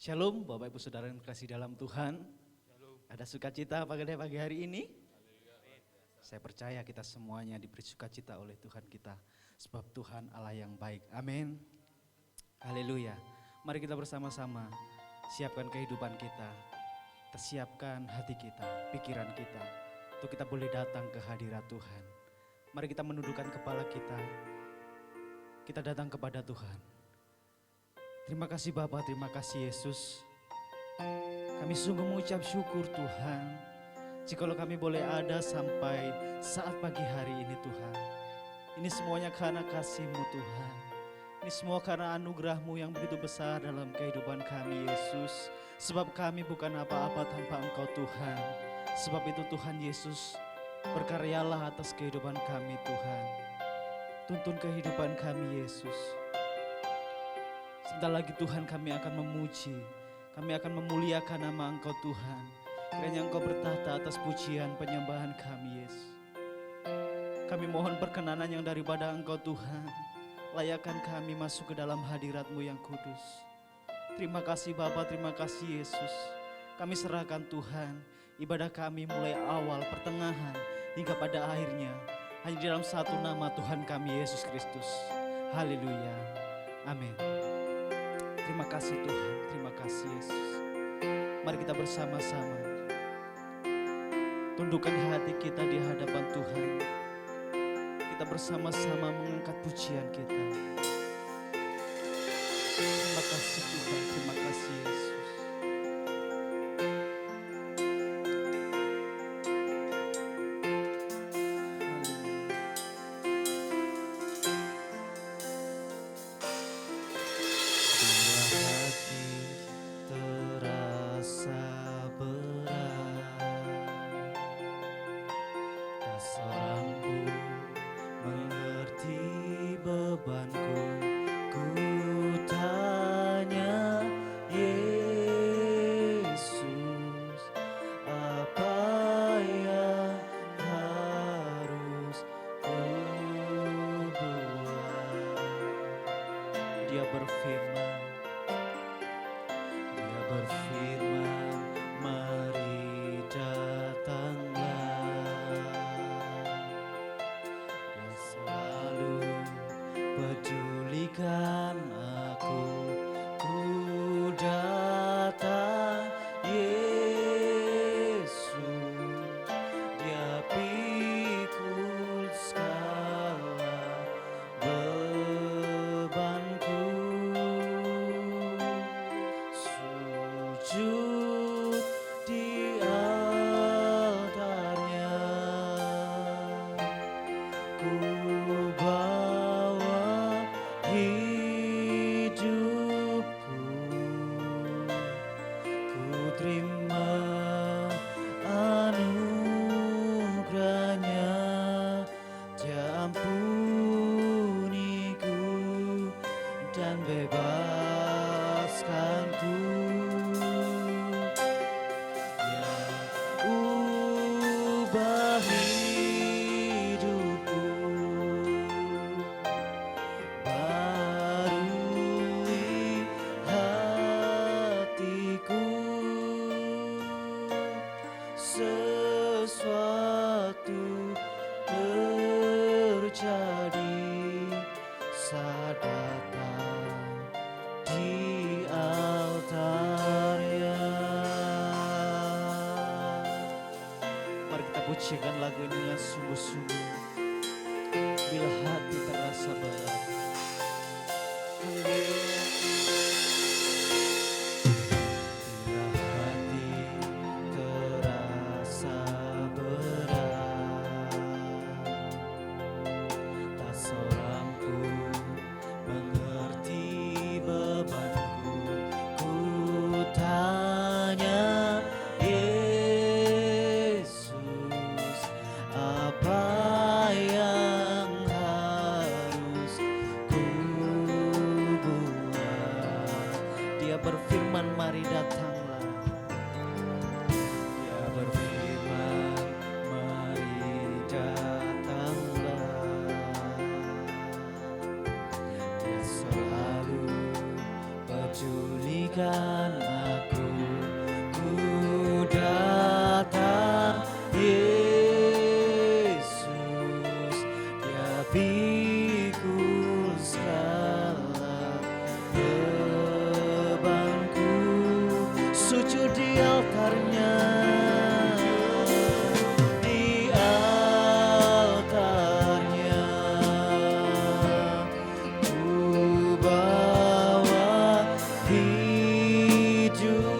Shalom Bapak Ibu Saudara yang kasih dalam Tuhan. Ada sukacita pada pagi hari ini? Saya percaya kita semuanya diberi sukacita oleh Tuhan kita. Sebab Tuhan Allah yang baik. Amin. Haleluya. Mari kita bersama-sama siapkan kehidupan kita. Kita siapkan hati kita, pikiran kita. Untuk kita boleh datang ke hadirat Tuhan. Mari kita menundukkan kepala kita. Kita datang kepada Tuhan. Terima kasih Bapa, terima kasih Yesus. Kami sungguh mengucap syukur Tuhan. Jikalau kami boleh ada sampai saat pagi hari ini Tuhan. Ini semuanya karena kasih-Mu Tuhan. Ini semua karena anugerah-Mu yang begitu besar dalam kehidupan kami Yesus. Sebab kami bukan apa-apa tanpa Engkau Tuhan. Sebab itu Tuhan Yesus, berkaryalah atas kehidupan kami Tuhan. Tuntun kehidupan kami Yesus. Sebentar lagi Tuhan kami akan memuji, kami akan memuliakan nama Engkau Tuhan. Kiranya Engkau bertahta atas pujian penyembahan kami Yesus. Kami mohon perkenanan yang daripada Engkau Tuhan. Layakkan kami masuk ke dalam hadirat-Mu yang kudus. Terima kasih Bapa, terima kasih Yesus. Kami serahkan Tuhan, ibadah kami mulai awal, pertengahan, hingga pada akhirnya. Hanya di dalam satu nama Tuhan kami Yesus Kristus. Haleluya. Amin. Terima kasih Tuhan, terima kasih Yesus. Mari kita bersama-sama tundukkan hati kita di hadapan Tuhan. Kita bersama-sama mengangkat pujian kita. Terima kasih Tuhan, terima kasih Yesus. Pujikan lagu ini dengan sungguh-sungguh. Bila hati terasa berat. Bila hati terasa berat, tak seorang pun mengerti bebanku. Ku tanya apa yang harus ku buat. Dia berfirman mari datanglah. Dia berfirman mari datanglah. Dia selalu peduli pulihkan aku, ku datang Yesus, Dia pikul segala bebanku, sujud di altarnya, di altarnya ku bawa hidup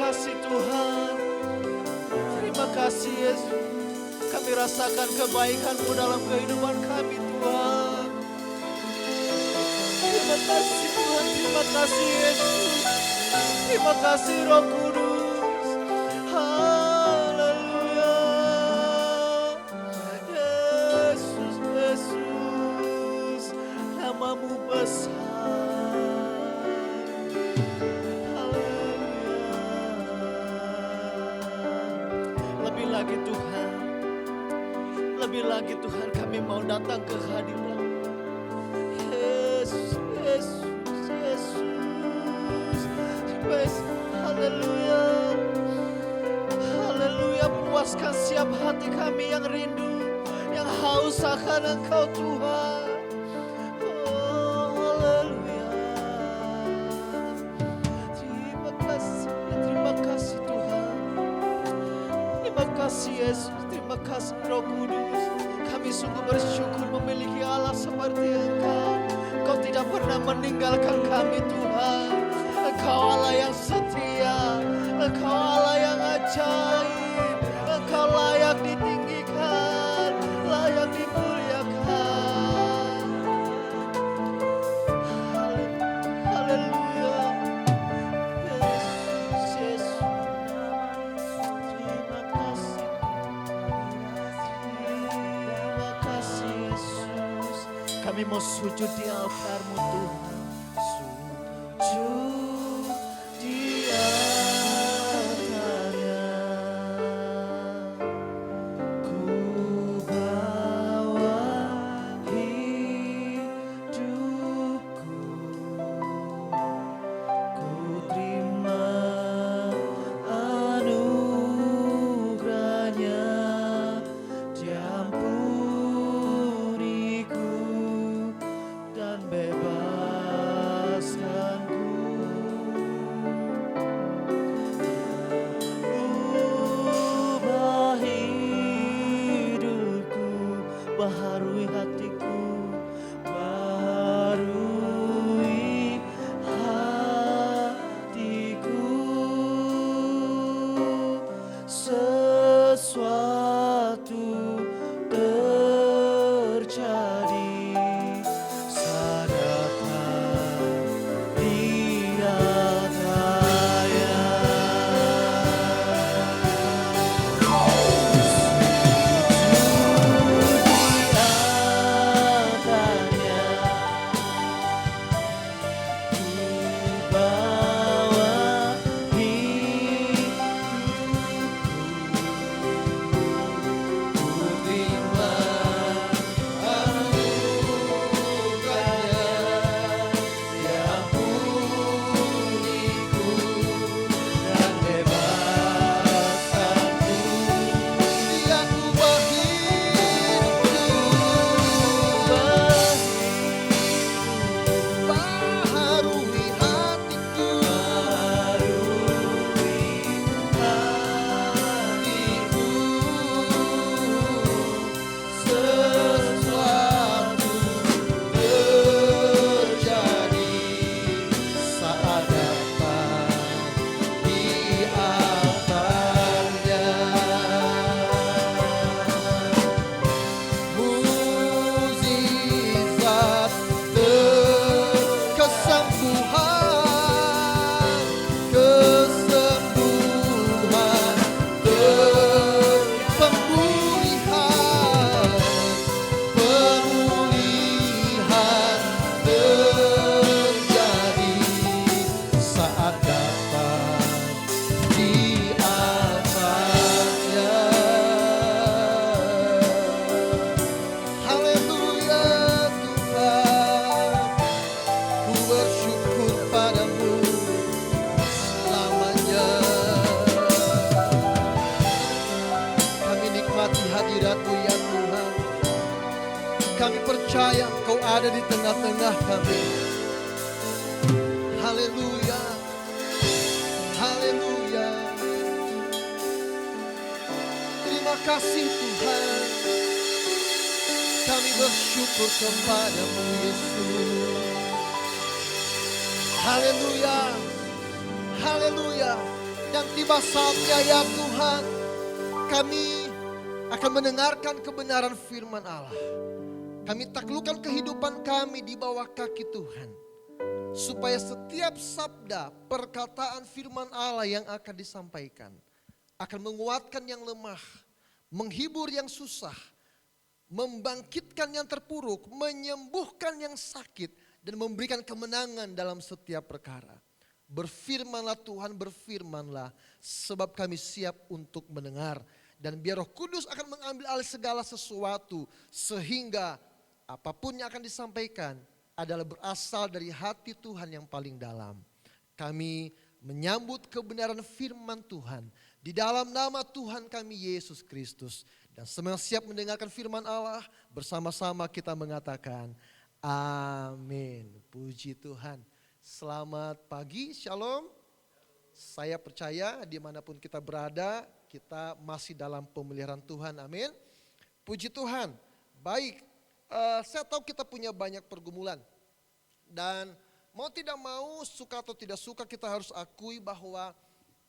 kasih Tuhan. Terima kasih Yesus. Kami rasakan kebaikan-Mu dalam kehidupan kami Tuhan. Terima kasih Tuhan, terima kasih Yesus. Terima kasih Roh Kudus. Haleluya. Yesus, Yesus, nama-Mu besar. Haleluya. Lebih lagi Tuhan, lebih lagi Tuhan, kami mau datang ke hadirat. Yesus, Yesus, Yesus. Haleluya. Haleluya, puaskan setiap hati kami yang rindu, yang haus akan Engkau Tuhan. Oh, haleluya. Terima kasih Tuhan. Terima kasih Yesus, terima kasih Roh Kudus. Kami sungguh bersyukur memiliki Allah seperti Engkau. Engkau tidak pernah meninggalkan kami Tuhan. Engkau Allah yang setia, Engkau Allah yang ajaib, Engkau layak ditinggikan, layak dimuliakan. Haleluya. Yesus, Yesus. Terima kasih. Terima kasih Yesus. Kami mau sujud di altar-Mu Tuhan. Sujud di altar-Nya. Ku bawa hidupku. Ku terima anugerah-Nya. Diampuniku dan bebaskanku. Ubah hidupku, baharui hatiku, baharui hatiku. Sesuatu terjadi, sadarkan Dia kaya. Kami percaya Engkau ada di tengah-tengah kami. Haleluya. Haleluya. Terima kasih Tuhan. Kami bersyukur kepada-Mu Yesus. Haleluya. Haleluya. Dan tiba saatnya ya Tuhan, kami akan mendengarkan kebenaran firman Allah. Kami taklukkan kehidupan kami di bawah kaki Tuhan. Supaya setiap sabda perkataan firman Allah yang akan disampaikan akan menguatkan yang lemah, menghibur yang susah, membangkitkan yang terpuruk, menyembuhkan yang sakit, dan memberikan kemenangan dalam setiap perkara. Berfirmanlah Tuhan, berfirmanlah, sebab kami siap untuk mendengar. Dan biar Roh Kudus akan mengambil alih segala sesuatu, sehingga apapun yang akan disampaikan adalah berasal dari hati Tuhan yang paling dalam. Kami menyambut kebenaran firman Tuhan di dalam nama Tuhan kami Yesus Kristus. Dan semua siap mendengarkan firman Allah, bersama-sama kita mengatakan amin. Puji Tuhan. Selamat pagi, shalom. Saya percaya dimanapun kita berada, kita masih dalam pemeliharaan Tuhan, amin. Puji Tuhan. Baik, saya tahu kita punya banyak pergumulan. Dan mau tidak mau, suka atau tidak suka, kita harus akui bahwa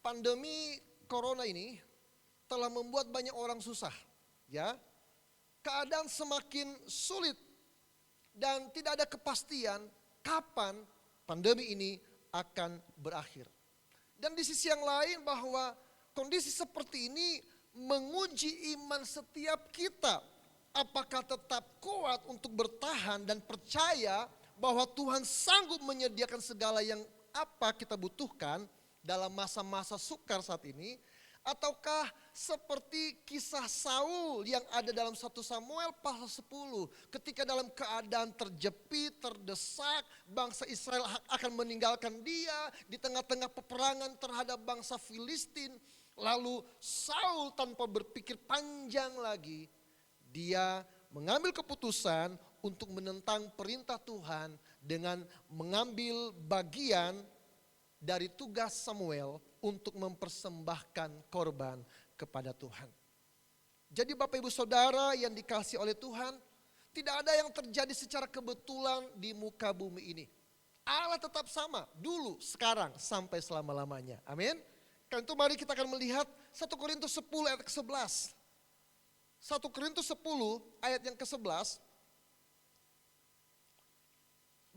pandemi corona ini telah membuat banyak orang susah. Ya, keadaan semakin sulit dan tidak ada kepastian kapan pandemi ini akan berakhir. Dan di sisi yang lain bahwa kondisi seperti ini menguji iman setiap kita. Apakah tetap kuat untuk bertahan dan percaya bahwa Tuhan sanggup menyediakan segala yang apa kita butuhkan dalam masa-masa sukar saat ini. Ataukah seperti kisah Saul yang ada dalam 1 Samuel pasal 10. Ketika dalam keadaan terjepit, terdesak, bangsa Israel akan meninggalkan dia di tengah-tengah peperangan terhadap bangsa Filistin. Lalu Saul tanpa berpikir panjang lagi, dia mengambil keputusan untuk menentang perintah Tuhan dengan mengambil bagian dari tugas Samuel untuk mempersembahkan korban kepada Tuhan. Jadi Bapak Ibu Saudara yang dikasihi oleh Tuhan, tidak ada yang terjadi secara kebetulan di muka bumi ini. Allah tetap sama, dulu, sekarang, sampai selama-lamanya. Amin. Karena itu mari kita akan melihat 1 Korintus 10 ayat ke-11. 1 Korintus 10 ayat yang ke-11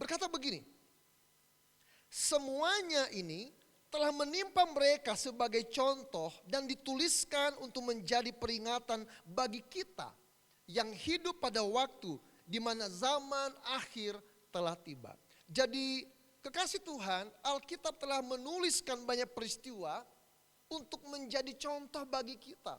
berkata begini. Semuanya ini telah menimpa mereka sebagai contoh dan dituliskan untuk menjadi peringatan bagi kita yang hidup pada waktu di mana zaman akhir telah tiba. Jadi kekasih Tuhan, Alkitab telah menuliskan banyak peristiwa untuk menjadi contoh bagi kita.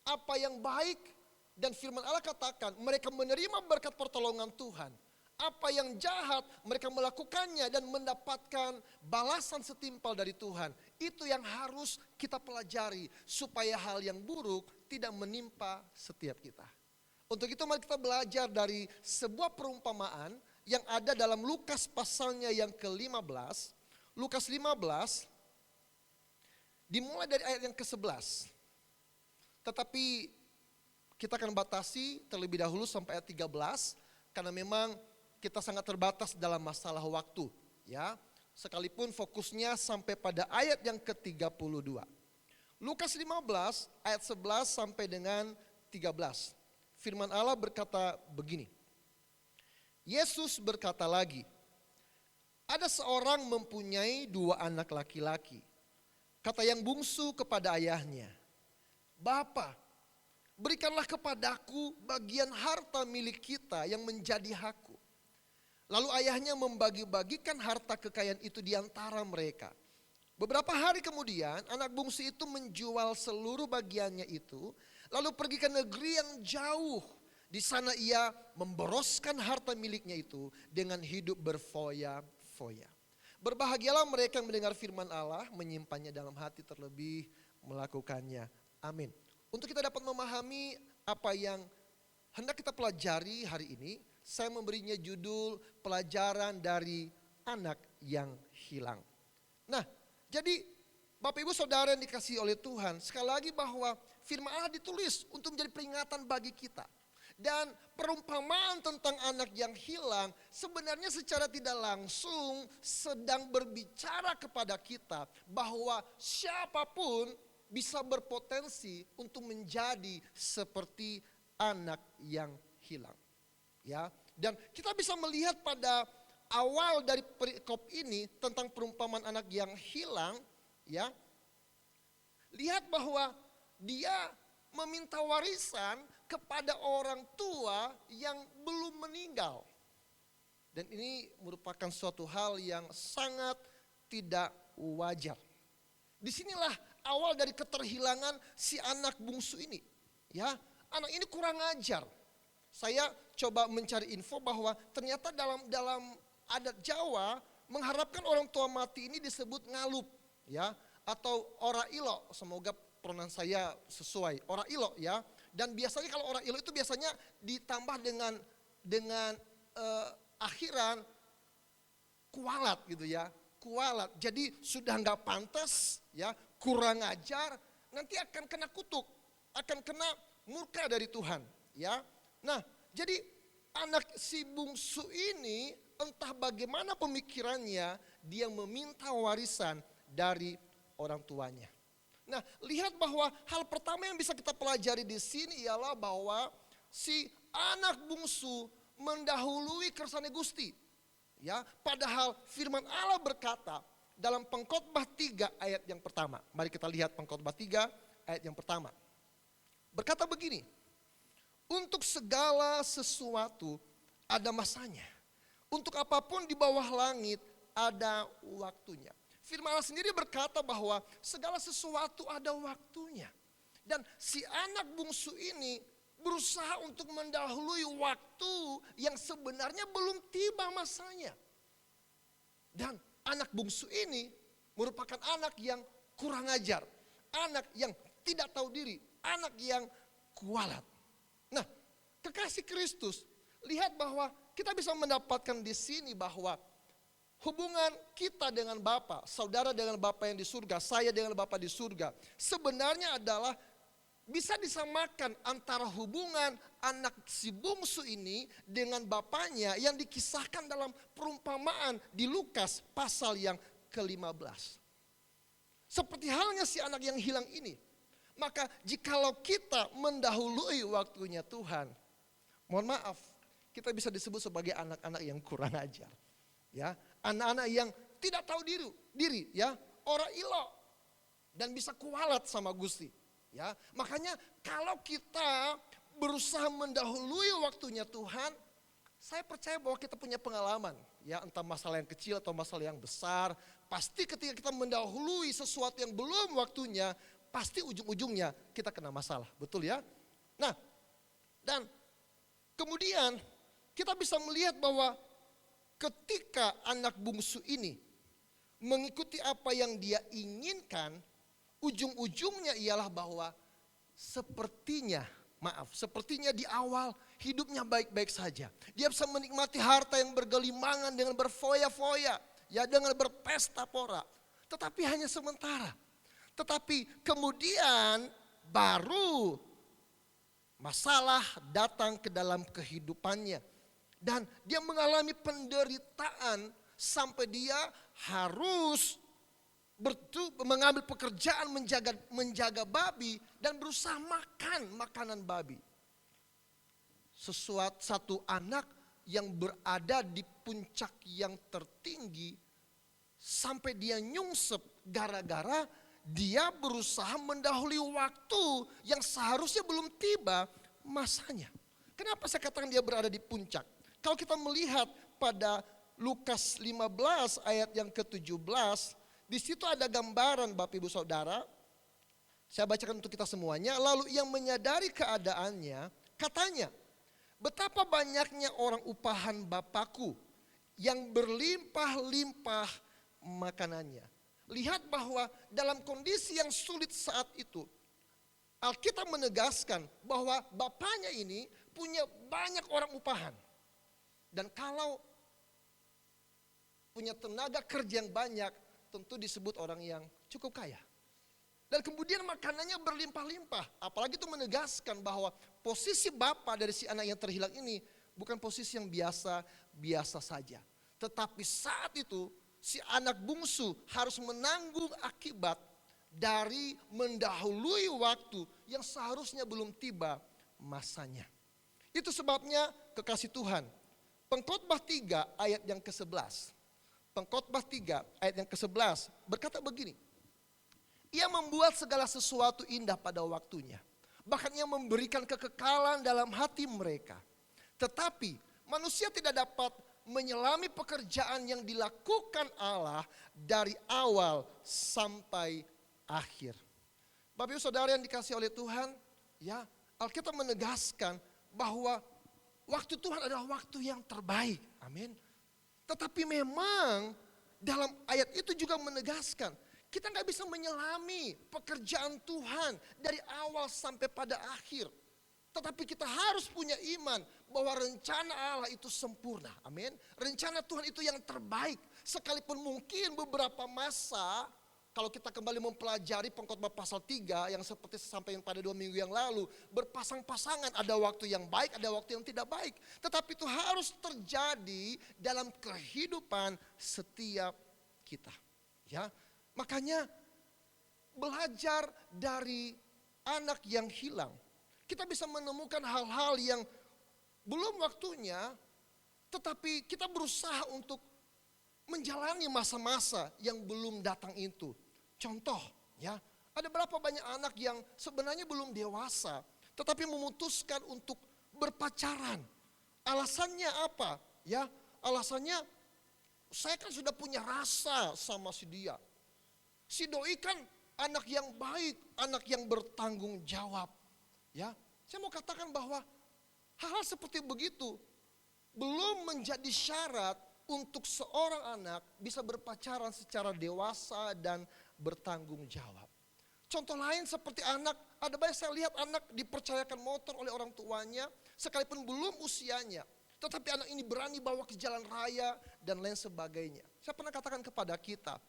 Apa yang baik dan firman Allah katakan, mereka menerima berkat pertolongan Tuhan. Apa yang jahat mereka melakukannya dan mendapatkan balasan setimpal dari Tuhan. Itu yang harus kita pelajari supaya hal yang buruk tidak menimpa setiap kita. Untuk itu mari kita belajar dari sebuah perumpamaan yang ada dalam Lukas pasalnya yang ke-15. Lukas 15 dimulai dari ayat yang ke-11. Tetapi kita akan batasi terlebih dahulu sampai ayat 13 karena memang kita sangat terbatas dalam masalah waktu, ya. Sekalipun fokusnya sampai pada ayat yang ke-32. Lukas 15 ayat 11 sampai dengan 13. Firman Allah berkata begini. Yesus berkata lagi, ada seorang mempunyai 2 anak laki-laki. Kata yang bungsu kepada ayahnya, Bapa, berikanlah kepadaku bagian harta milik kita yang menjadi hakku. Lalu ayahnya membagi-bagikan harta kekayaan itu di antara mereka. Beberapa hari kemudian anak bungsu itu menjual seluruh bagiannya itu. Lalu pergi ke negeri yang jauh. Di sana ia memboroskan harta miliknya itu dengan hidup berfoya-foya. Berbahagialah mereka yang mendengar firman Allah, menyimpannya dalam hati terlebih melakukannya. Amin. Untuk kita dapat memahami apa yang hendak kita pelajari hari ini, saya memberinya judul pelajaran dari anak yang hilang. Nah, jadi Bapak Ibu Saudara yang dikasihi oleh Tuhan, sekali lagi bahwa firman Allah ditulis untuk menjadi peringatan bagi kita. Dan perumpamaan tentang anak yang hilang sebenarnya secara tidak langsung sedang berbicara kepada kita bahwa siapapun bisa berpotensi untuk menjadi seperti anak yang hilang. Ya, dan kita bisa melihat pada awal dari perikop ini tentang perumpamaan anak yang hilang, ya. Lihat bahwa dia meminta warisan kepada orang tua yang belum meninggal. Dan ini merupakan suatu hal yang sangat tidak wajar. Disinilah awal dari keterhilangan si anak bungsu ini. Ya, anak ini kurang ajar. Saya coba mencari info bahwa ternyata dalam adat Jawa mengharapkan orang tua mati ini disebut ngalup, ya, atau ora ilo. Semoga pronoun saya sesuai, ora ilo, ya. Dan biasanya kalau ora ilo itu biasanya ditambah dengan akhiran kualat gitu ya, kualat. Jadi sudah nggak pantas, ya, kurang ajar, nanti akan kena kutuk, akan kena murka dari Tuhan, ya. Nah, jadi anak si bungsu ini entah bagaimana pemikirannya, dia meminta warisan dari orang tuanya. Nah, lihat bahwa hal pertama yang bisa kita pelajari di sini ialah bahwa si anak bungsu mendahului kersane Gusti. Ya, padahal firman Allah berkata dalam Pengkhotbah 3 ayat yang pertama. Mari kita lihat Pengkhotbah 3 ayat yang pertama. Berkata begini, untuk segala sesuatu ada masanya. Untuk apapun di bawah langit ada waktunya. Firman Allah sendiri berkata bahwa segala sesuatu ada waktunya. Dan si anak bungsu ini berusaha untuk mendahului waktu yang sebenarnya belum tiba masanya. Dan anak bungsu ini merupakan anak yang kurang ajar. Anak yang tidak tahu diri. Anak yang kualat. Nah, kekasih Kristus, lihat bahwa kita bisa mendapatkan di sini bahwa hubungan kita dengan Bapa, saudara dengan Bapa yang di surga, saya dengan Bapa di surga, sebenarnya adalah bisa disamakan antara hubungan anak si bungsu ini dengan bapaknya yang dikisahkan dalam perumpamaan di Lukas pasal yang ke-15. Seperti halnya si anak yang hilang ini, maka jikalau kita mendahului waktunya Tuhan, mohon maaf, kita bisa disebut sebagai anak-anak yang kurang ajar. Ya, anak-anak yang tidak tahu diri, ya, ora ilo, dan bisa kualat sama Gusti, ya. Makanya kalau kita berusaha mendahului waktunya Tuhan, saya percaya bahwa kita punya pengalaman, ya, entah masalah yang kecil atau masalah yang besar, pasti ketika kita mendahului sesuatu yang belum waktunya, pasti ujung-ujungnya kita kena masalah, betul ya? Nah, dan kemudian kita bisa melihat bahwa ketika anak bungsu ini mengikuti apa yang dia inginkan, ujung-ujungnya ialah bahwa sepertinya di awal hidupnya baik-baik saja. Dia bisa menikmati harta yang bergelimangan dengan berfoya-foya, ya, dengan berpesta pora. Tetapi hanya sementara. Tetapi kemudian baru masalah datang ke dalam kehidupannya. Dan dia mengalami penderitaan sampai dia harus mengambil pekerjaan menjaga babi dan berusaha makan makanan babi. Satu anak yang berada di puncak yang tertinggi sampai dia nyungsep gara-gara dia berusaha mendahului waktu yang seharusnya belum tiba masanya. Kenapa saya katakan dia berada di puncak? Kalau kita melihat pada Lukas 15 ayat yang ke-17, di situ ada gambaran Bapak Ibu Saudara. Saya bacakan untuk kita semuanya. Lalu yang menyadari keadaannya, katanya, betapa banyaknya orang upahan Bapakku yang berlimpah-limpah makanannya. Lihat bahwa dalam kondisi yang sulit saat itu, Alkitab menegaskan bahwa bapaknya ini punya banyak orang upahan. Dan kalau punya tenaga kerja yang banyak, tentu disebut orang yang cukup kaya. Dan kemudian makanannya berlimpah-limpah. Apalagi itu menegaskan bahwa posisi bapa dari si anak yang terhilang ini bukan posisi yang biasa saja. Tetapi saat itu si anak bungsu harus menanggung akibat dari mendahului waktu yang seharusnya belum tiba masanya. Itu sebabnya kekasih Tuhan. Pengkhotbah 3 ayat yang ke-11. Pengkhotbah 3 ayat yang ke-11 berkata begini. Ia membuat segala sesuatu indah pada waktunya. Bahkan ia memberikan kekekalan dalam hati mereka. Tetapi manusia tidak dapat menyelami pekerjaan yang dilakukan Allah dari awal sampai akhir. Bapak Ibu Saudara yang dikasihi oleh Tuhan, ya, Alkitab menegaskan bahwa waktu Tuhan adalah waktu yang terbaik. Amin. Tetapi memang dalam ayat itu juga menegaskan kita nggak bisa menyelami pekerjaan Tuhan dari awal sampai pada akhir. Tetapi kita harus punya iman bahwa rencana Allah itu sempurna. Amin. Rencana Tuhan itu yang terbaik. Sekalipun mungkin beberapa masa, kalau kita kembali mempelajari Pengkhotbah pasal 3 yang seperti sampaikan pada 2 minggu yang lalu, berpasang-pasangan, ada waktu yang baik, ada waktu yang tidak baik. Tetapi itu harus terjadi dalam kehidupan setiap kita. Ya. Makanya belajar dari anak yang hilang. Kita bisa menemukan hal-hal yang belum waktunya, tetapi kita berusaha untuk menjalani masa-masa yang belum datang itu. Contoh, ya, ada berapa banyak anak yang sebenarnya belum dewasa, tetapi memutuskan untuk berpacaran. Alasannya apa? Ya, alasannya saya kan sudah punya rasa sama si dia. Si doi kan anak yang baik, anak yang bertanggung jawab. Ya, saya mau katakan bahwa hal-hal seperti begitu belum menjadi syarat untuk seorang anak bisa berpacaran secara dewasa dan bertanggung jawab. Contoh lain seperti anak, ada banyak saya lihat anak dipercayakan motor oleh orang tuanya sekalipun belum usianya. Tetapi anak ini berani bawa ke jalan raya dan lain sebagainya. Saya pernah katakan kepada kita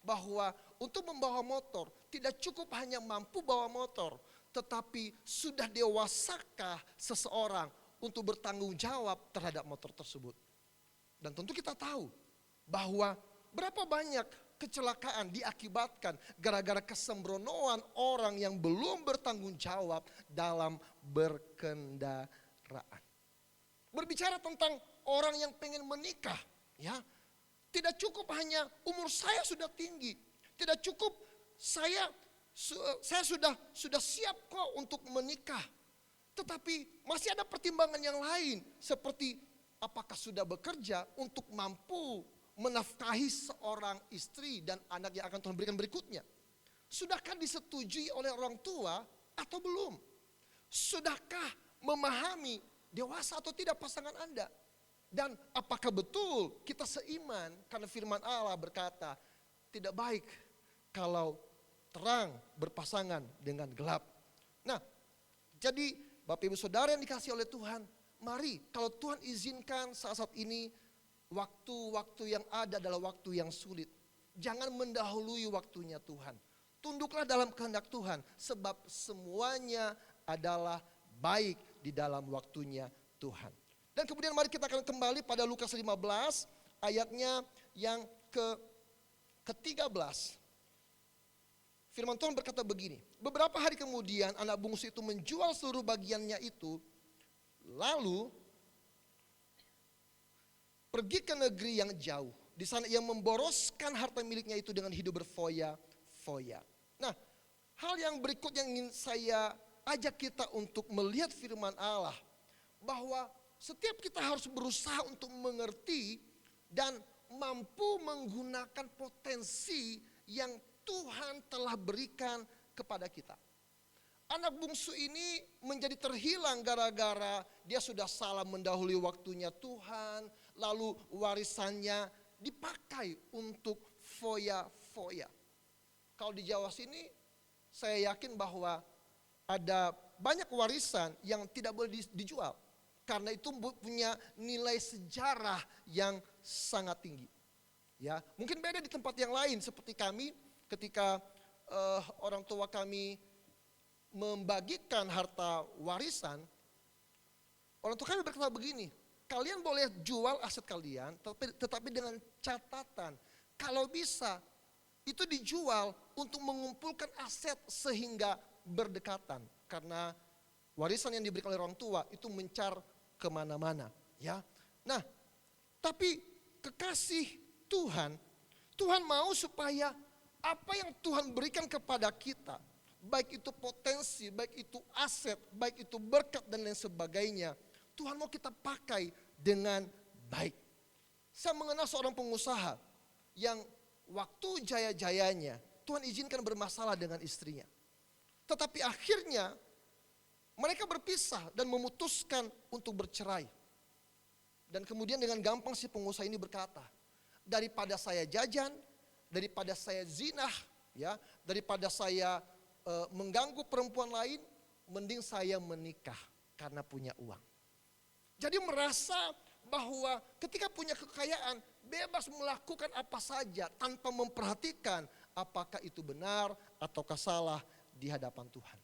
bahwa untuk membawa motor tidak cukup hanya mampu bawa motor, tetapi sudah dewasakah seseorang untuk bertanggung jawab terhadap motor tersebut. Dan tentu kita tahu bahwa berapa banyak kecelakaan diakibatkan gara-gara kesembronoan orang yang belum bertanggung jawab dalam berkendaraan. Berbicara tentang orang yang pengen menikah, ya, tidak cukup hanya umur saya sudah tinggi, tidak cukup saya sudah siap kok untuk menikah. Tetapi masih ada pertimbangan yang lain seperti apakah sudah bekerja untuk mampu menafkahi seorang istri dan anak yang akan Tuhan berikan berikutnya. Sudahkah disetujui oleh orang tua atau belum? Sudahkah memahami dewasa atau tidak pasangan Anda? Dan apakah betul kita seiman karena firman Allah berkata tidak baik kalau terang berpasangan dengan gelap. Nah, jadi Bapak Ibu Saudara yang dikasihi oleh Tuhan, mari kalau Tuhan izinkan saat ini waktu-waktu yang ada adalah waktu yang sulit. Jangan mendahului waktunya Tuhan. Tunduklah dalam kehendak Tuhan sebab semuanya adalah baik di dalam waktunya Tuhan. Dan kemudian mari kita akan kembali pada Lukas 15 ayatnya yang ke-13. Firman Tuhan berkata begini, beberapa hari kemudian anak bungsu itu menjual seluruh bagiannya itu, lalu pergi ke negeri yang jauh. Di sana ia memboroskan harta miliknya itu dengan hidup berfoya-foya. Nah, hal yang berikut yang ingin saya ajak kita untuk melihat firman Allah, bahwa setiap kita harus berusaha untuk mengerti dan mampu menggunakan potensi yang Tuhan telah berikan kepada kita. Anak bungsu ini menjadi terhilang gara-gara dia sudah salah mendahului waktunya Tuhan, lalu warisannya dipakai untuk foya-foya. Kalau di Jawa sini saya yakin bahwa ada banyak warisan yang tidak boleh dijual. Karena itu punya nilai sejarah yang sangat tinggi. Ya, mungkin beda di tempat yang lain seperti kami ketika orang tua kami membagikan harta warisan, orang tua kami berkata begini, kalian boleh jual aset kalian, tetapi dengan catatan, kalau bisa itu dijual untuk mengumpulkan aset sehingga berdekatan. Karena warisan yang diberikan oleh orang tua itu mencar kemana-mana. Ya. Nah, tapi kekasih Tuhan, Tuhan mau supaya apa yang Tuhan berikan kepada kita, baik itu potensi, baik itu aset, baik itu berkat dan lain sebagainya, Tuhan mau kita pakai dengan baik. Saya mengenal seorang pengusaha yang waktu jaya-jayanya Tuhan izinkan bermasalah dengan istrinya. Tetapi akhirnya mereka berpisah dan memutuskan untuk bercerai. Dan kemudian dengan gampang si pengusaha ini berkata, daripada saya jajan, daripada saya zinah, ya, daripada saya mengganggu perempuan lain, mending saya menikah karena punya uang. Jadi merasa bahwa ketika punya kekayaan bebas melakukan apa saja tanpa memperhatikan apakah itu benar ataukah salah di hadapan Tuhan.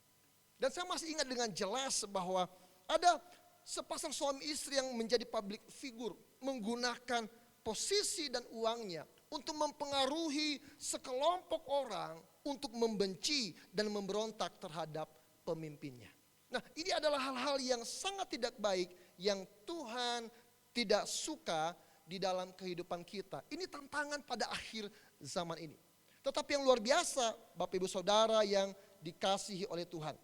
Dan saya masih ingat dengan jelas bahwa ada sepasang suami istri yang menjadi public figure menggunakan posisi dan uangnya untuk mempengaruhi sekelompok orang untuk membenci dan memberontak terhadap pemimpinnya. Nah, ini adalah hal-hal yang sangat tidak baik yang Tuhan tidak suka di dalam kehidupan kita. Ini tantangan pada akhir zaman ini. Tetapi yang luar biasa, Bapak Ibu Saudara yang dikasihi oleh Tuhan.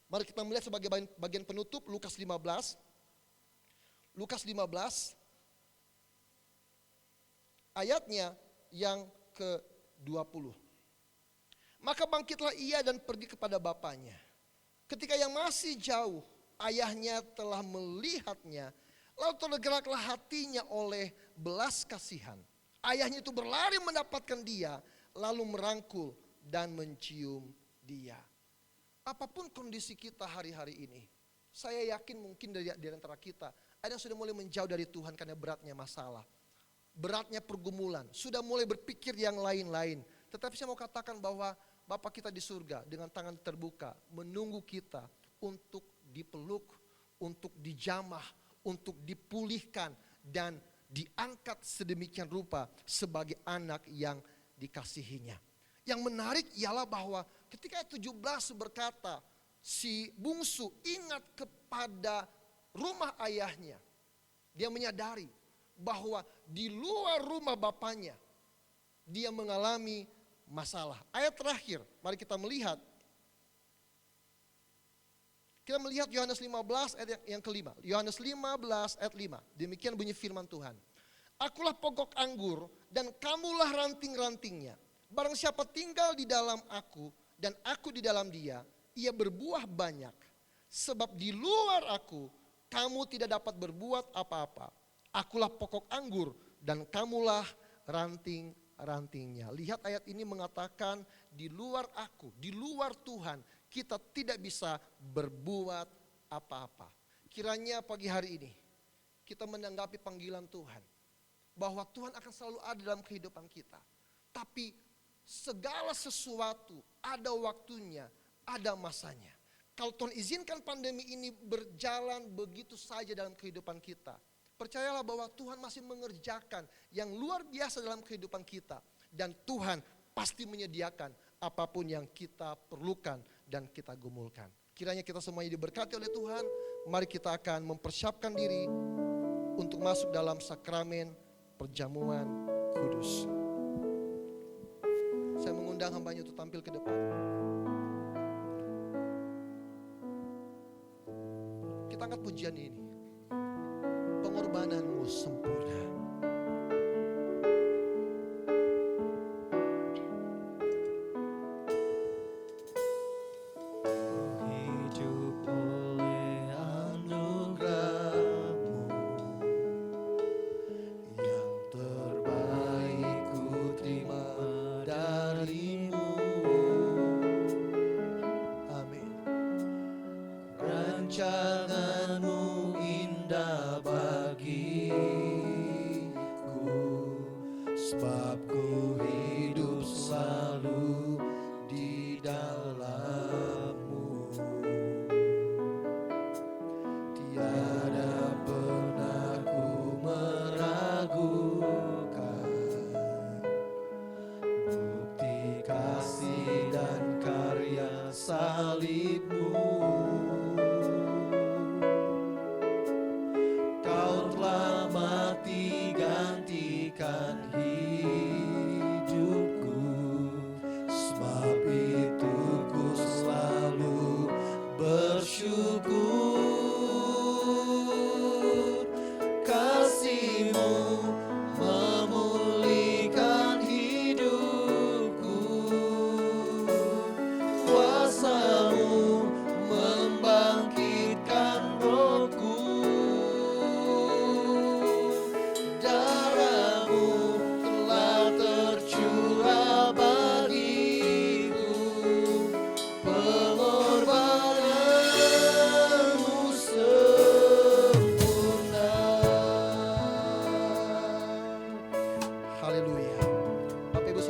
Mari kita melihat sebagai bagian penutup Lukas 15. Lukas 15 ayatnya yang ke-20. Maka bangkitlah ia dan pergi kepada bapaknya. Ketika yang masih jauh, ayahnya telah melihatnya, lalu tergeraklah hatinya oleh belas kasihan. Ayahnya itu berlari mendapatkan dia, lalu merangkul dan mencium dia. Apapun kondisi kita hari-hari ini, saya yakin mungkin di antara kita, ada yang sudah mulai menjauh dari Tuhan karena beratnya masalah. Beratnya pergumulan, sudah mulai berpikir yang lain-lain. Tetapi saya mau katakan bahwa Bapa kita di surga dengan tangan terbuka menunggu kita untuk dipeluk, untuk dijamah, untuk dipulihkan dan diangkat sedemikian rupa sebagai anak yang dikasihinya. Yang menarik ialah bahwa ketika 17 berkata, si bungsu ingat kepada rumah ayahnya. Dia menyadari bahwa di luar rumah bapaknya dia mengalami masalah. Ayat terakhir, mari kita melihat. Kita melihat Yohanes 15 ayat yang kelima. Yohanes 15 ayat 5. Demikian bunyi firman Tuhan. Akulah pokok anggur dan kamulah ranting-rantingnya. Barang siapa tinggal di dalam aku dan aku di dalam dia, ia berbuah banyak. Sebab di luar aku, kamu tidak dapat berbuat apa-apa. Akulah pokok anggur dan kamulah ranting-rantingnya. Lihat ayat ini mengatakan di luar aku, di luar Tuhan, kita tidak bisa berbuat apa-apa. Kiranya pagi hari ini kita menanggapi panggilan Tuhan. Bahwa Tuhan akan selalu ada dalam kehidupan kita. Tapi segala sesuatu ada waktunya, ada masanya. Kalau Tuhan izinkan pandemi ini berjalan begitu saja dalam kehidupan kita, percayalah bahwa Tuhan masih mengerjakan yang luar biasa dalam kehidupan kita. Dan Tuhan pasti menyediakan apapun yang kita perlukan dan kita gumulkan. Kiranya kita semuanya diberkati oleh Tuhan. Mari kita akan mempersiapkan diri untuk masuk dalam sakramen perjamuan kudus. Saya mengundang hambanya untuk tampil ke depan. Kita angkat pujian ini. Pengorbananmu sempurna. Rancanganmu indah bagiku.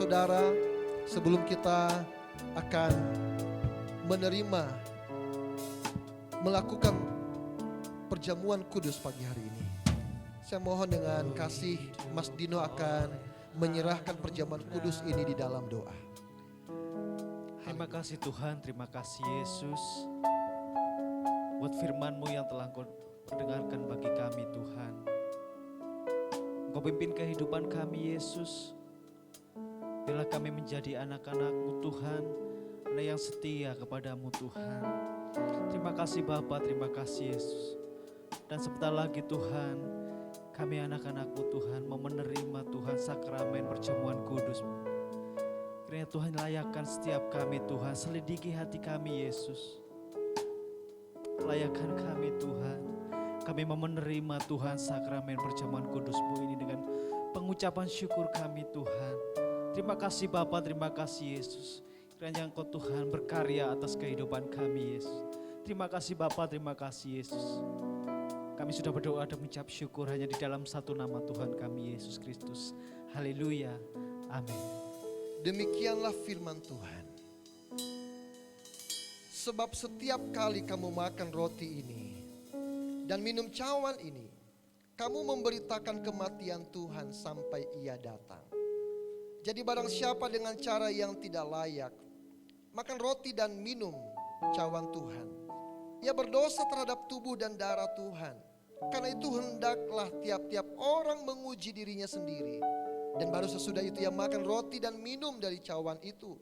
saudara, sebelum kita akan melakukan perjamuan kudus pagi hari ini, saya mohon dengan kasih Mas Dino akan menyerahkan perjamuan kudus ini di dalam doa. Terima kasih Tuhan, terima kasih Yesus buat firman-Mu yang telah Engkau perdengarkan bagi kami Tuhan. Engkau pimpin kehidupan kami Yesus. Biarlah kami menjadi anak-anak-Mu Tuhan, anak yang setia kepadamu Tuhan. Terima kasih Bapa, terima kasih Yesus. Dan sebentar lagi Tuhan, kami anak-anak-Mu Tuhan mau menerima Tuhan sakramen perjamuan kudus. Kiranya Tuhan layakkan setiap kami Tuhan, selidiki hati kami Yesus. Layakkan kami Tuhan, kami mau menerima Tuhan sakramen perjamuan kudus-Mu ini dengan pengucapan syukur kami Tuhan. Terima kasih Bapa, terima kasih Yesus. Kiranya Engkau Tuhan berkarya atas kehidupan kami Yesus. Terima kasih Bapa, terima kasih Yesus. Kami sudah berdoa dan mengucap syukur hanya di dalam satu nama Tuhan kami Yesus Kristus. Haleluya, amin. Demikianlah firman Tuhan. Sebab setiap kali kamu makan roti ini dan minum cawan ini, kamu memberitakan kematian Tuhan sampai Ia datang. Jadi barang siapa dengan cara yang tidak layak makan roti dan minum cawan Tuhan, ia berdosa terhadap tubuh dan darah Tuhan. Karena itu hendaklah tiap-tiap orang menguji dirinya sendiri. Dan baru sesudah itu ia makan roti dan minum dari cawan itu.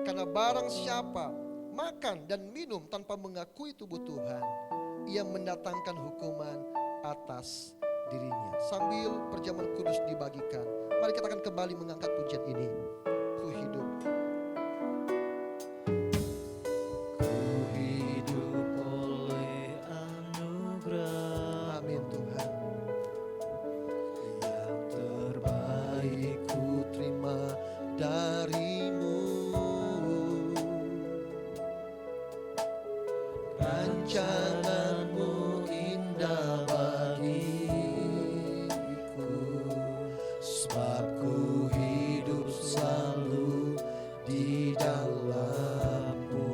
Karena barang siapa makan dan minum tanpa mengakui tubuh Tuhan, ia mendatangkan hukuman atas dirinya. Sambil perjamuan kudus dibagikan, mari kita akan kembali mengangkat pujian ini. Ku hidup. Rancangan-Mu indah bagiku, sebab ku hidup selalu di dalam-Mu.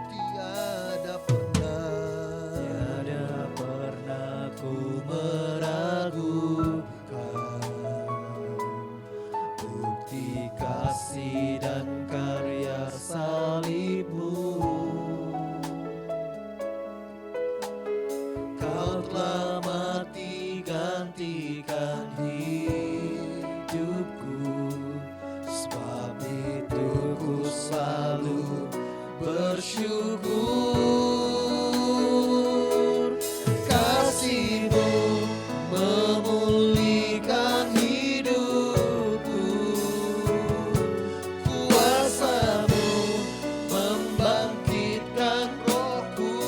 Tiada pernah ku meragukan bukti kasih dan karya salib-Mu. Telah mati gantikan hidupku, sebab itu ku selalu bersyukur. Kasih-Mu memulihkan hidupku, kuasa-Mu membangkitkan rohku.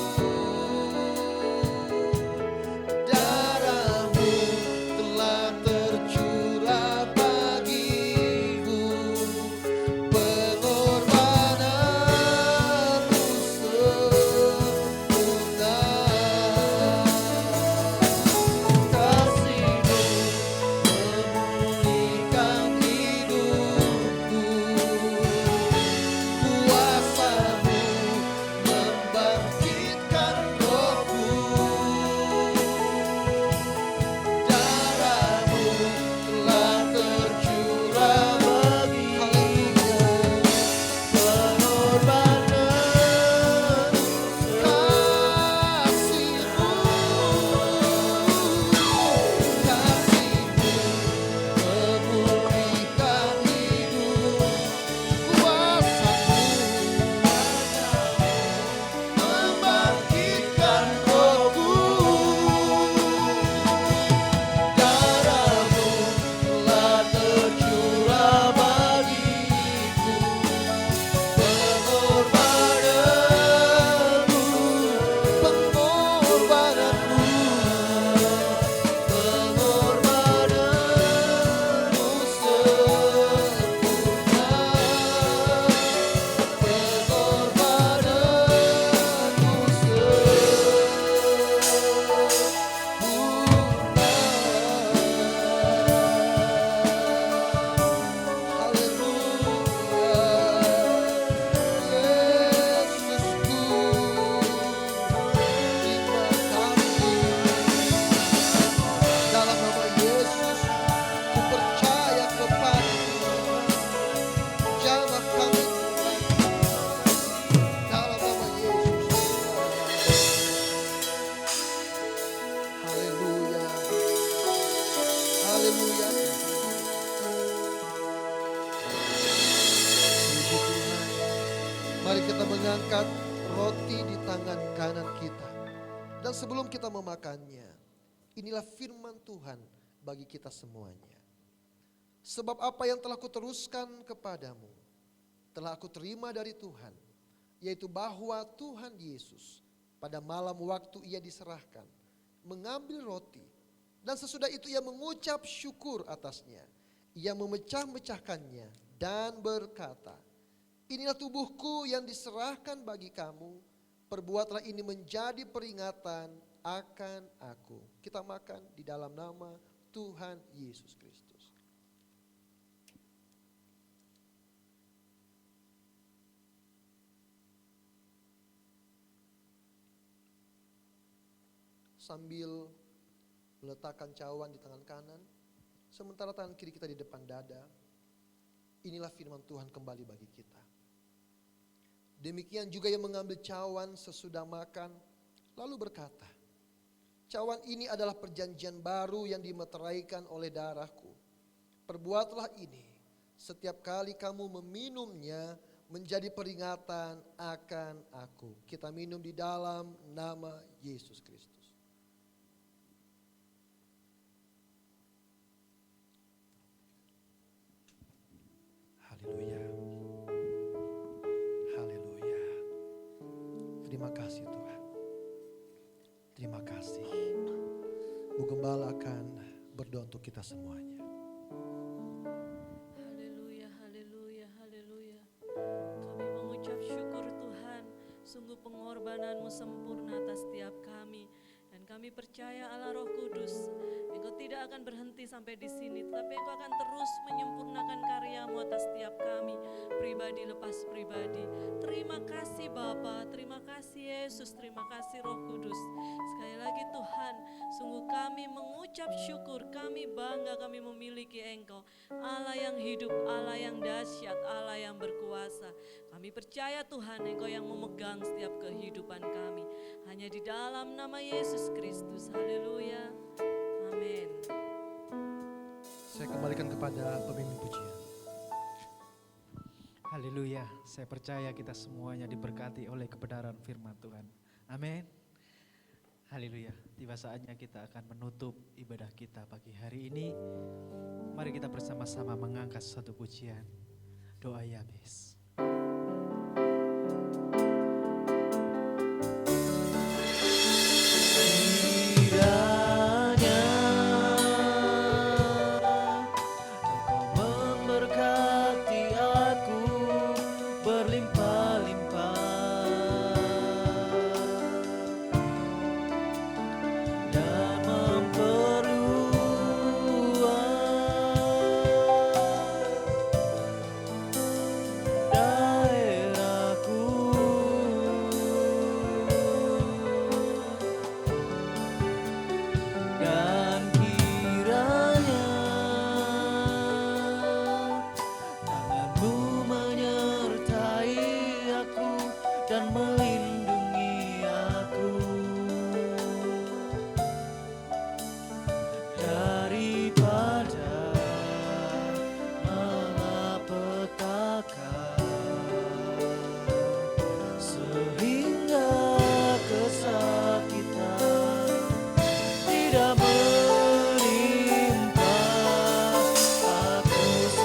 Mari kita mengangkat roti di tangan kanan kita. Dan sebelum kita memakannya, inilah firman Tuhan bagi kita semuanya. Sebab apa yang telah kuteruskan kepadamu, telah aku terima dari Tuhan, yaitu bahwa Tuhan Yesus pada malam waktu ia diserahkan, mengambil roti, dan sesudah itu ia mengucap syukur atasnya. Ia memecah-mecahkannya dan berkata, inilah tubuhku yang diserahkan bagi kamu, perbuatlah ini menjadi peringatan akan aku. Kita makan di dalam nama Tuhan Yesus Kristus. Sambil meletakkan cawan di tangan kanan, sementara tangan kiri kita di depan dada, inilah firman Tuhan kembali bagi kita. Demikian juga yang mengambil cawan sesudah makan, lalu berkata, cawan ini adalah perjanjian baru yang dimeteraikan oleh darahku. Perbuatlah ini setiap kali kamu meminumnya menjadi peringatan akan aku. Kita minum di dalam nama Yesus Kristus. Haleluya. Haleluya. Terima kasih Tuhan. Terima kasih. Bu Gembala akan berdoa untuk kita semuanya. Haleluya, haleluya, haleluya. Kami mengucap syukur Tuhan, sungguh pengorbananmu sempurna atas setiap kami. Dan kami percaya Allah Roh Kudus, Engkau tidak akan berhenti sampai di sini, tetapi Engkau akan terus menyempurnakan karyamu atas setiap kami, pribadi lepas pribadi. Terima kasih Bapa, terima kasih Yesus, terima kasih Roh Kudus. Sekali lagi Tuhan, sungguh kami mengucap syukur, kami bangga kami memiliki Engkau, Allah yang hidup, Allah yang dahsyat, Allah yang berkuasa. Kami percaya Tuhan, Engkau yang memegang setiap kehidupan kami. Hanya di dalam nama Yesus Kristus. Haleluya. Amin. Saya kembalikan kepada pemimpin pujian. Haleluya, saya percaya kita semuanya diberkati oleh kebenaran firman Tuhan. Amin. Haleluya, tiba saatnya kita akan menutup ibadah kita pagi hari ini. Mari kita bersama-sama mengangkat satu pujian, doa Yabes.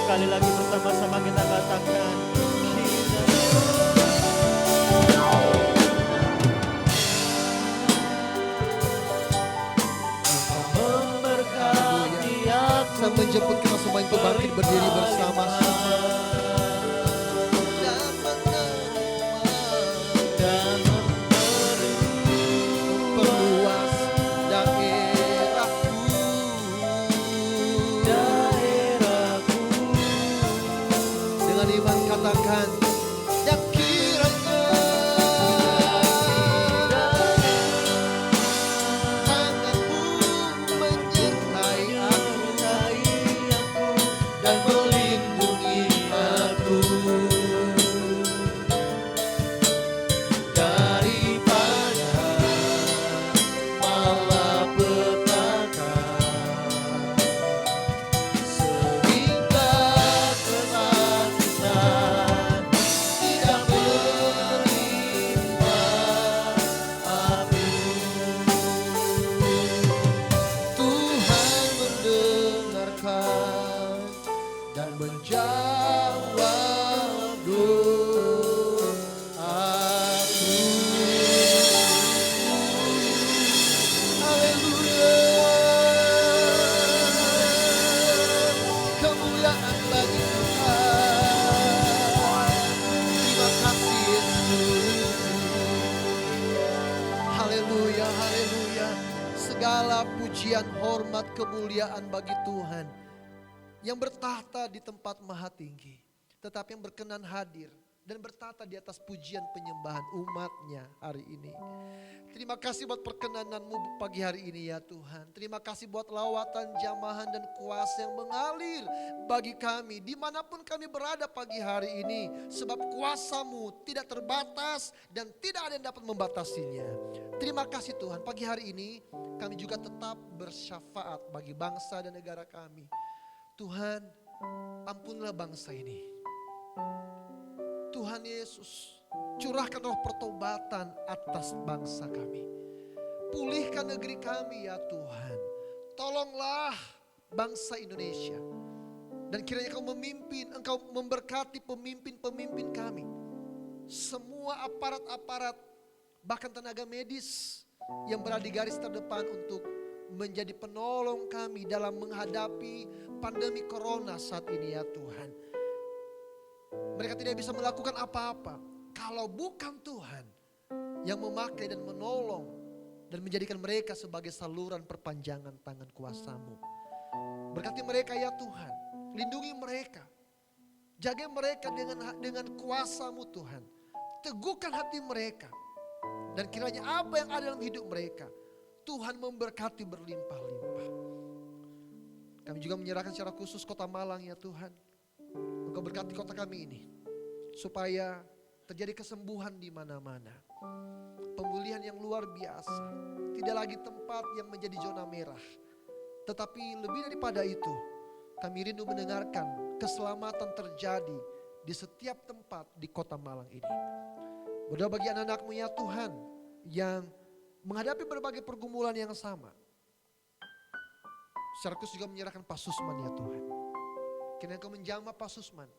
Sekali lagi bersama-sama kita katakan, memberkati aku. Saya menjemput kita semua untuk bangkit berdiri bersama-sama. Dan Perluas daerahku. Dengan iman katakan, dan kiranya tanganmu menyertai aku dan melindungi aku daripada malapetaka sehingga kesakitan tidak pujian, hormat, kemuliaan bagi Tuhan yang bertahta di tempat maha tinggi, tetapi yang berkenan hadir dan bertata di atas pujian penyembahan umatnya hari ini. Terima kasih buat perkenananmu pagi hari ini ya Tuhan. Terima kasih buat lawatan, jamahan dan kuasa yang mengalir bagi kami dimanapun kami berada pagi hari ini. Sebab kuasamu tidak terbatas dan tidak ada yang dapat membatasinya. Terima kasih Tuhan, pagi hari ini kami juga tetap bersyafaat bagi bangsa dan negara kami. Tuhan, ampunlah bangsa ini. Tuhan Yesus, curahkan roh pertobatan atas bangsa kami. Pulihkan negeri kami ya Tuhan. Tolonglah bangsa Indonesia. Dan kiranya Engkau memberkati pemimpin-pemimpin kami. Semua aparat-aparat, bahkan tenaga medis yang berada di garis terdepan untuk menjadi penolong kami dalam menghadapi pandemi corona saat ini ya Tuhan. Mereka tidak bisa melakukan apa-apa kalau bukan Tuhan yang memakai dan menolong dan menjadikan mereka sebagai saluran perpanjangan tangan kuasa-Mu. Berkati mereka ya Tuhan, lindungi mereka, jaga mereka dengan kuasa-Mu Tuhan. Teguhkan hati mereka dan kiranya apa yang ada dalam hidup mereka Tuhan memberkati berlimpah-limpah. Kami juga menyerahkan secara khusus Kota Malang ya Tuhan. Engkau berkati kota kami ini supaya terjadi kesembuhan di mana-mana. Pemulihan yang luar biasa. Tidak lagi tempat yang menjadi zona merah. Tetapi lebih daripada itu, kami rindu mendengarkan keselamatan terjadi di setiap tempat di Kota Malang ini. Berdoa bagi anak-anak-Mu ya Tuhan yang menghadapi berbagai pergumulan yang sama. Secara khusus juga menyerahkan Pak Susman ya Tuhan. Kiranya Engkau menjamah Pak Susman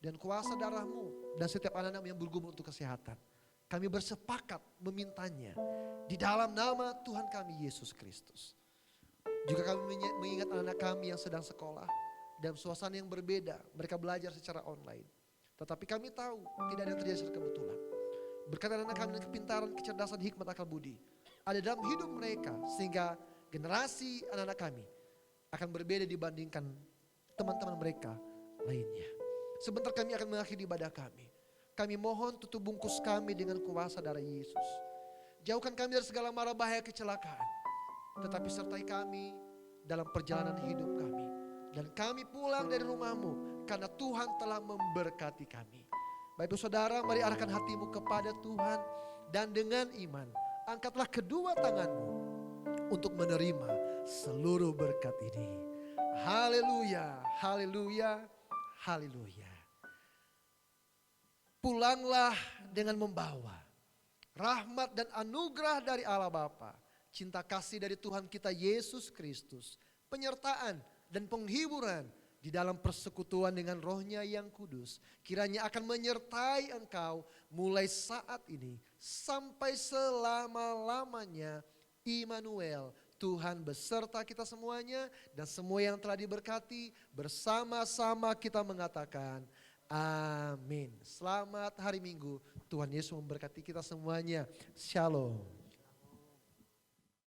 dan kuasa darah-Mu dan setiap anak-anak yang bergumul untuk kesehatan. Kami bersepakat memintanya di dalam nama Tuhan kami Yesus Kristus. Juga kami mengingat anak-anak kami yang sedang sekolah dalam suasana yang berbeda. Mereka belajar secara online. Tetapi kami tahu tidak ada yang terjadi secara kebetulan. Berkat anak-anak kami dengan kepintaran, kecerdasan, hikmat, akal budi ada dalam hidup mereka sehingga generasi anak-anak kami akan berbeda dibandingkan teman-teman mereka lainnya. Sebentar kami akan mengakhiri ibadah kami. Kami mohon tutup bungkus kami dengan kuasa darah Yesus. Jauhkan kami dari segala mara bahaya kecelakaan. Tetapi sertai kami dalam perjalanan hidup kami. Dan kami pulang dari rumah-Mu karena Tuhan telah memberkati kami. Bapak Ibu Saudara, mari arahkan hatimu kepada Tuhan. Dan dengan iman, angkatlah kedua tanganmu untuk menerima seluruh berkat ini. Haleluya, haleluya, haleluya. Pulanglah dengan membawa rahmat dan anugerah dari Allah Bapa, cinta kasih dari Tuhan kita Yesus Kristus, penyertaan dan penghiburan di dalam persekutuan dengan Roh-Nya yang kudus, kiranya akan menyertai engkau mulai saat ini sampai selama-lamanya. Immanuel, Tuhan beserta kita semuanya dan semua yang telah diberkati bersama-sama kita mengatakan amin. Selamat hari Minggu, Tuhan Yesus memberkati kita semuanya. Shalom.